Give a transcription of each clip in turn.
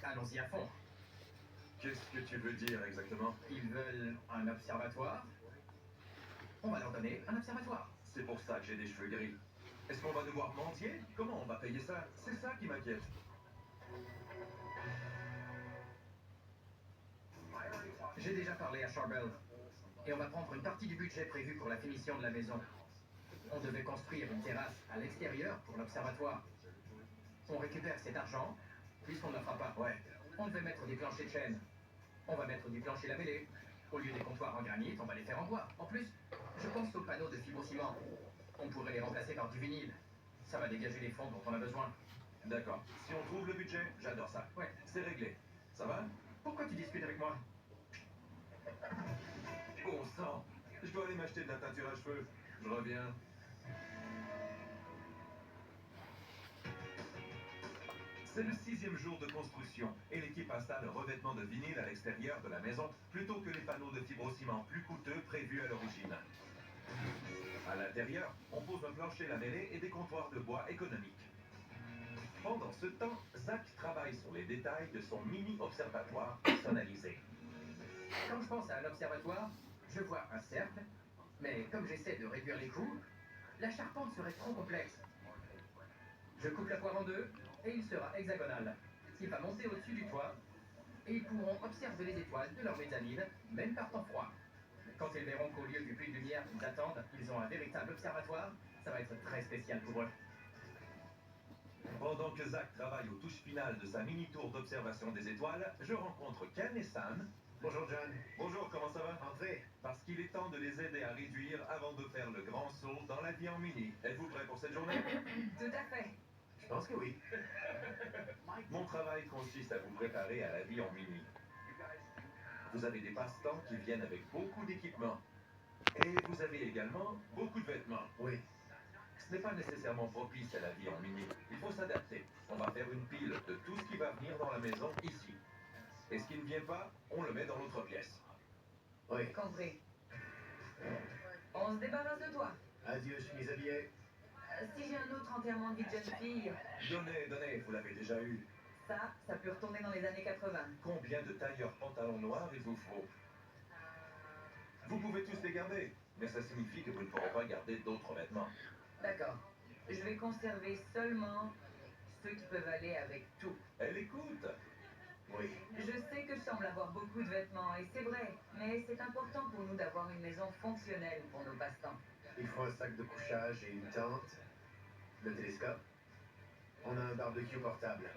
Allons-y à fond. Qu'est-ce que tu veux dire exactement? Ils veulent un observatoire. On va leur donner un observatoire. C'est pour ça que j'ai des cheveux gris. Est-ce qu'on va devoir mendier? Comment on va payer ça? C'est ça qui m'inquiète. J'ai déjà parlé à Charbel. Et on va prendre une partie du budget prévu pour la finition de la maison. On devait construire une terrasse à l'extérieur pour l'observatoire. On récupère cet argent, puisqu'on ne la fera pas. Ouais, On devait mettre des planchers de chêne. On va mettre du plancher lamellé. Au lieu des comptoirs en granit, on va les faire en bois. En plus, je pense aux panneaux de fibrociment. On pourrait les remplacer par du vinyle. Ça va dégager les fonds dont on a besoin. d'accord. Si on trouve le budget, j'adore ça. Ouais. C'est réglé. Ça va? Pourquoi tu discutes avec moi? Bon sang! Je dois aller m'acheter de la teinture à cheveux. Je reviens. C'est le 6e jour de construction et l'équipe installe un revêtement de vinyle à l'extérieur de la maison plutôt que les panneaux de fibrociment plus coûteux prévus à l'origine. À l'intérieur, on pose un plancher lamellé et des comptoirs de bois économiques. Pendant ce temps, Zach travaille sur les détails de son mini-observatoire personnalisé. Quand je pense à un observatoire, je vois un cercle, mais comme j'essaie de réduire les coûts, la charpente serait trop complexe. Je coupe la poire en deux et il sera hexagonal. Il va monter au-dessus du toit et ils pourront observer les étoiles de leur mezzanine, même par temps froid. Quand ils verront qu'au lieu du puits de lumière qu'ils attendent, ils ont un véritable observatoire, ça va être très spécial pour eux. Pendant que Zach travaille aux touches finales de sa mini-tour d'observation des étoiles, je rencontre Ken et Sam. Bonjour John. Bonjour, comment ça va? Entrez. Parce qu'il est temps de les aider à réduire avant de faire le grand saut dans la vie en mini. Êtes-vous prêts pour cette journée? Tout à fait. Je pense que oui. Mon travail consiste à vous préparer à la vie en mini. Vous avez des passe-temps qui viennent avec beaucoup d'équipements. Et vous avez également beaucoup de vêtements. Oui. Ce n'est pas nécessairement propice à la vie en mini. Il faut s'adapter. On va faire une pile de tout ce qui va venir dans la maison ici. Et ce qui ne vient pas, on le met dans l'autre pièce. Oui. Compris. On se débarrasse de toi. Adieu, chemise habillée. Si j'ai un autre enterrement de vie de jeune fille, Donnez, vous l'avez déjà eu. ça peut retourner dans les années 80. Combien de tailleurs pantalons noirs il vous faut? Vous pouvez tous les garder, mais ça signifie que vous ne pourrez pas garder d'autres vêtements. D'accord. Je vais conserver seulement ceux qui peuvent aller avec tout. Elle écoute. Oui. Je sais que je semble avoir beaucoup de vêtements, et c'est vrai, mais c'est important pour nous d'avoir une maison fonctionnelle pour nos passe-temps. Il faut un sac de couchage et une tente, le télescope. On a un barbecue portable,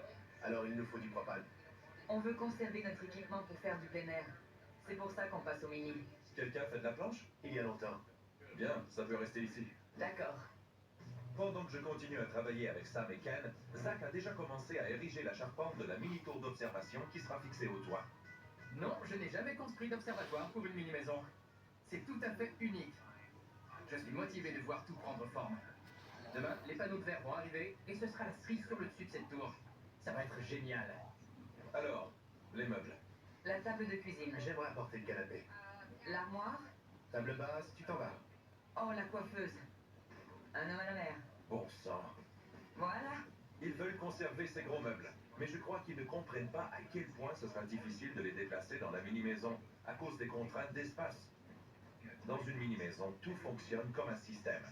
alors il nous faut du propane. On veut conserver notre équipement pour faire du plein air. C'est pour ça qu'on passe au mini. Quelqu'un fait de la planche? Il y a longtemps. Bien, ça peut rester ici. D'accord. Pendant que je continue à travailler avec Sam et Ken, Zach a déjà commencé à ériger la charpente de la mini-tour d'observation qui sera fixée au toit. Non, je n'ai jamais construit d'observatoire pour une mini-maison. C'est tout à fait unique. Je suis motivé de voir tout prendre forme. Demain, les panneaux de verre vont arriver et ce sera la cerise sur le dessus de cette tour. Ça va être génial. Alors, les meubles. La table de cuisine. J'aimerais apporter le canapé. L'armoire. Table basse, tu t'en vas. Oh, la coiffeuse. Un homme à la mer. Bon sang. Voilà. Ils veulent conserver ces gros meubles, mais je crois qu'ils ne comprennent pas à quel point ce sera difficile de les déplacer dans la mini-maison à cause des contraintes d'espace. Dans une mini-maison, tout fonctionne comme un système.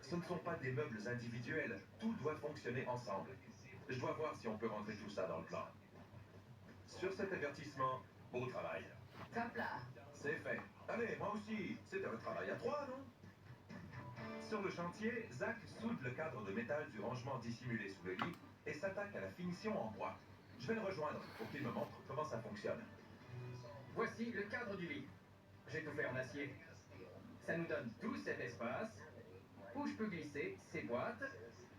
Ce ne sont pas des meubles individuels, tout doit fonctionner ensemble. Je dois voir si on peut rentrer tout ça dans le plan. Sur cet avertissement, beau travail. Top là. C'est fait. Allez, moi aussi, c'est un travail à trois, non? Sur le chantier, Zach soude le cadre de métal du rangement dissimulé sous le lit et s'attaque à la finition en bois. Je vais le rejoindre pour qu'il me montre comment ça fonctionne. Voici le cadre du lit. J'ai tout fait en acier. Ça nous donne tout cet espace où je peux glisser ces boîtes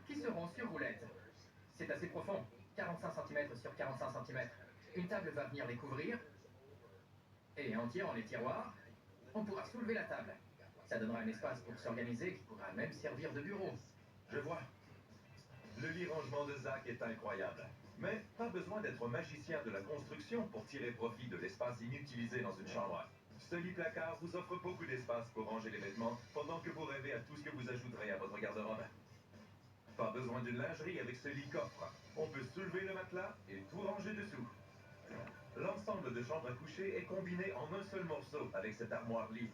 qui seront sur roulettes. C'est assez profond, 45 cm sur 45 cm. Une table va venir les couvrir et en tirant les tiroirs, on pourra soulever la table. Ça donnera un espace pour s'organiser qui pourra même servir de bureau. Je vois. Le lit rangement de Zach est incroyable. Mais pas besoin d'être magicien de la construction pour tirer profit de l'espace inutilisé dans une chambre. Ce lit placard vous offre beaucoup d'espace pour ranger les vêtements pendant que vous rêvez à tout ce que vous ajouterez à votre garde-robe. Pas besoin d'une lingerie avec ce lit-coffre. On peut soulever le matelas et tout ranger dessous. L'ensemble de chambres à coucher est combiné en un seul morceau avec cette armoire-lit.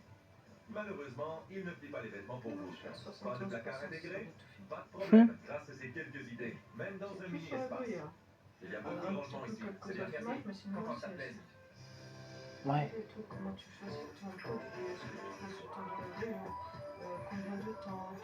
Malheureusement, il ne plie pas les vêtements pour vous. Pas de placard intégré? Pas de problème, grâce à ces quelques idées. Même dans un mini-espace. Il y a beaucoup de rangements ici. C'est bien, merci. Content que ça te plaise. Ouais. Et tout, comment tu fais sur ton emploi du temps, est-ce que tu fais sur ton emploi, combien de temps,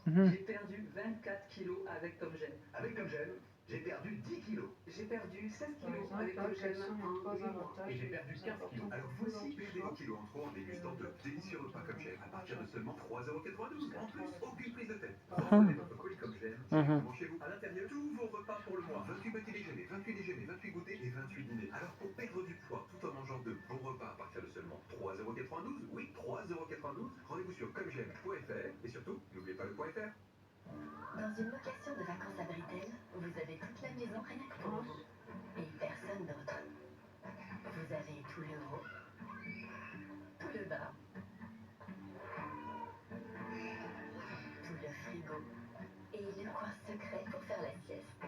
Mhm. J'ai perdu 24 kilos avec Tom Gel. Avec comme gel, j'ai perdu 10 kilos. J'ai perdu 16 Par kilos exemple, avec là, Tom quels Gel sont les en trois 8 mois. avantages Et j'ai perdu les plus 15 kilos. importants Alors pour voici ton perdez choix. des kilos en trop en dégustant de délicieux repas comme j'aime à partir de seulement 3,92 €. En plus, aucune prise de tête. Recevez votre colis comme j'aime directement chez vous. À l'intérieur, tous vos repas pour le mois. 28 petits déjeuners, 28 déjeuners, 28 goûters et 28 dîners. Alors pour perdre du poids tout en mangeant de bons repas à partir de seulement 3,92 €, oui 3,92 €, rendez-vous sur commej'aime.fr et surtout, n'oubliez pas le .fr. Dans une location de vacances à Britel, vous avez toute la maison rien que pour vous. Et personne d'autre. Vous avez tout le haut, tout le bas, tout le frigo et le coin secret pour faire la sieste.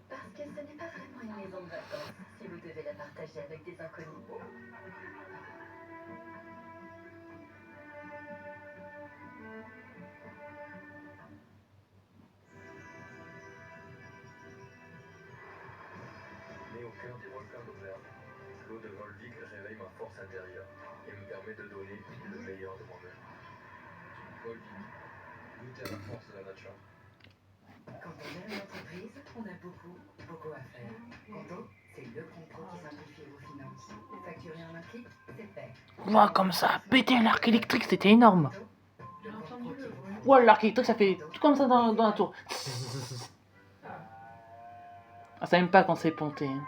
Parce que ce n'est pas vraiment une maison de vacances si vous devez la partager avec des inconnus. Né au cœur des volcans d'Auvergne, l'eau de Volvic réveille ma force intérieure et me permet de donner le meilleur de moi-même. Volvic, goûtez à la force de la nature. Quand on aime l'entreprise, on a beaucoup à faire. Conto, c'est le contrôle qui simplifie vos finances. Facturer en un clic, c'est fait. Ouah, comme ça, péter un arc électrique, c'était énorme. J'ai entendu le bruit. Ouah, l'arc électrique, ça fait tout comme ça dans la tour. Ah, ça aime pas quand c'est ponté. Hein.